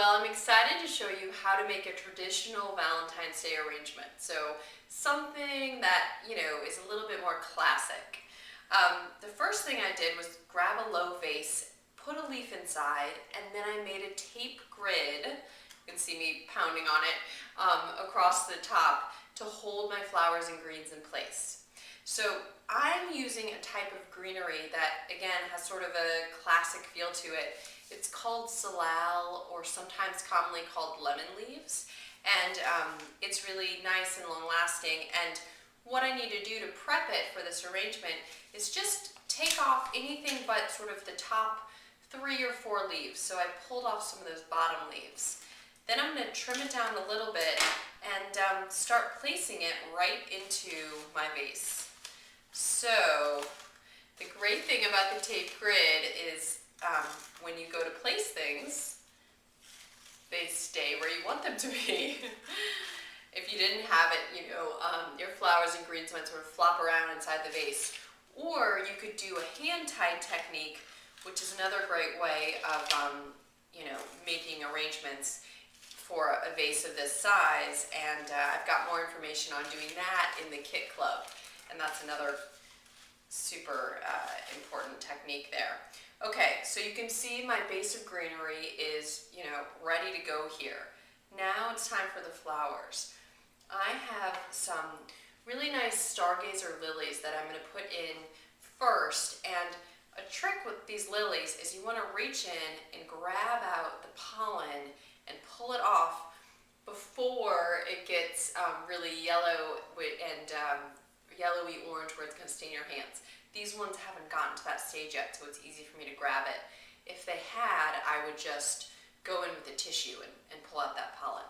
Well, I'm excited to show you how to make a traditional Valentine's Day arrangement. So something that, is a little bit more classic. The first thing I did was grab a low vase, put a leaf inside, and then I made a tape grid. You can see me pounding on it across the top to hold my flowers and greens in place. So I'm using a type of greenery that, again, has sort of a classic feel to it. It's called salal, or sometimes commonly called lemon leaves, and it's really nice and long-lasting. And what I need to do to prep it for this arrangement is just take off anything but sort of the top 3 or 4 leaves. So I pulled off some of those bottom leaves. Then I'm going to trim it down a little bit and start placing it right into my vase. So the great thing about the tape grid is when you go to place things, they stay where you want them to be. If you didn't have it, your flowers and greens might sort of flop around inside the vase. Or you could do a hand-tied technique, which is another great way of making arrangements for a vase of this size. And I've got more information on doing that in the Kit Club, and that's another super important technique there. Okay, so you can see my base of greenery is, ready to go here. Now it's time for the flowers. I have some really nice stargazer lilies that I'm going to put in first, and a trick with these lilies is you want to reach in and grab out the pollen and pull it off before it gets really yellow and yellowy orange where it's going to stain your hands. These ones haven't gotten to that stage yet, so it's easy for me to grab it. If they had, I would just go in with a tissue and pull out that pollen.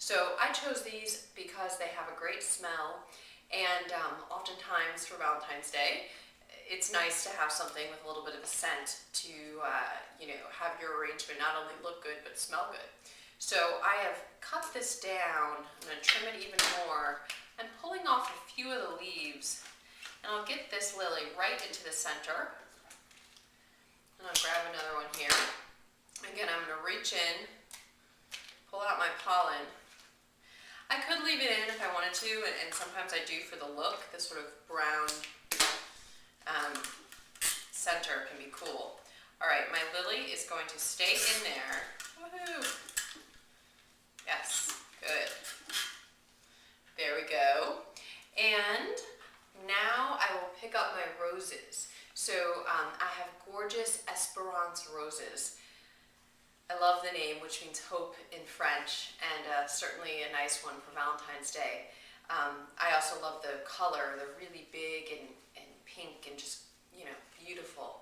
So I chose these because they have a great smell, and oftentimes for Valentine's Day, it's nice to have something with a little bit of a scent to have your arrangement not only look good but smell good. So I have cut this down. I'm going to trim it even more. I'm pulling off a few of the leaves, and I'll get this lily right into the center. And I'll grab another one here. Again, I'm going to reach in, pull out my pollen. I could leave it in if I wanted to, and sometimes I do for the look. This sort of brown center can be cool. All right, my lily is going to stay in there. Woohoo! Yes, good. There we go. And now I will pick up my roses. So I have gorgeous Esperance roses. I love the name, which means hope in French, and certainly a nice one for Valentine's Day. I also love the color. They're really big and pink and just, beautiful.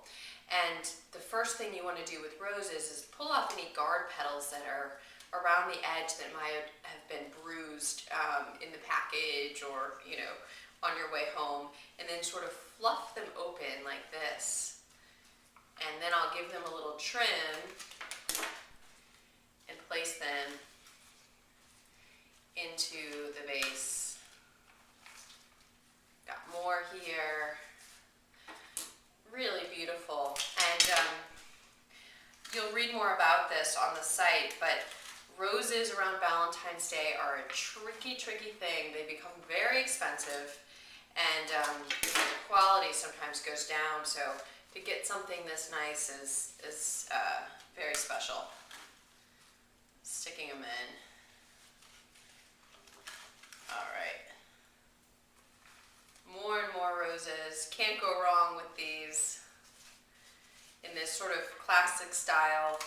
And the first thing you want to do with roses is pull off any guard petals that are around the edge that might have been bruised in the package or, on your way home, and then sort of fluff them open like this. And then I'll give them a little trim and place them into the vase. Got more here. Really beautiful. And you'll read more about this on the site, but roses around Valentine's Day are a tricky thing. They become very expensive, and the quality sometimes goes down, so to get something this nice is very special. Sticking them in. All right. More and more roses. Can't go wrong with these. In this sort of classic style,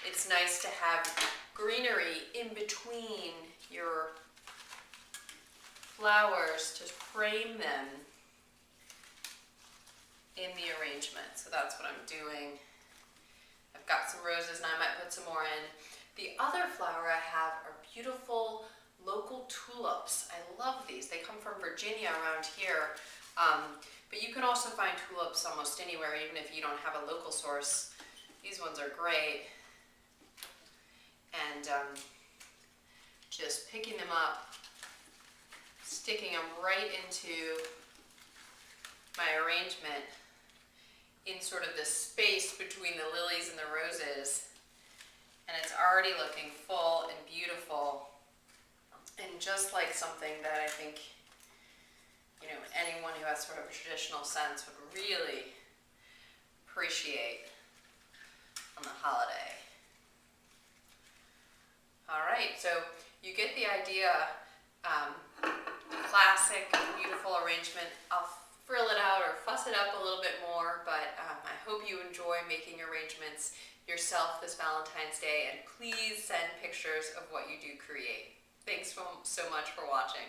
it's nice to have greenery in between your flowers to frame them in the arrangement. So that's what I'm doing. I've got some roses and I might put some more in. The other flower I have are beautiful local tulips. I love these. They come from Virginia around here. But you can also find tulips almost anywhere, even if you don't have a local source. These ones are great. And just picking them up, sticking them right into my arrangement in sort of the space between the lilies and the roses. And it's already already looking full and beautiful, and just like something that I think, you know, anyone who has sort of a traditional sense would really appreciate on the holiday. All right, so you get the idea. Classic, beautiful arrangement. I'll frill it out or fuss it up a little bit more, but I hope you enjoy making arrangements yourself this Valentine's Day, and please send pictures of what you do create. Thanks so much for watching.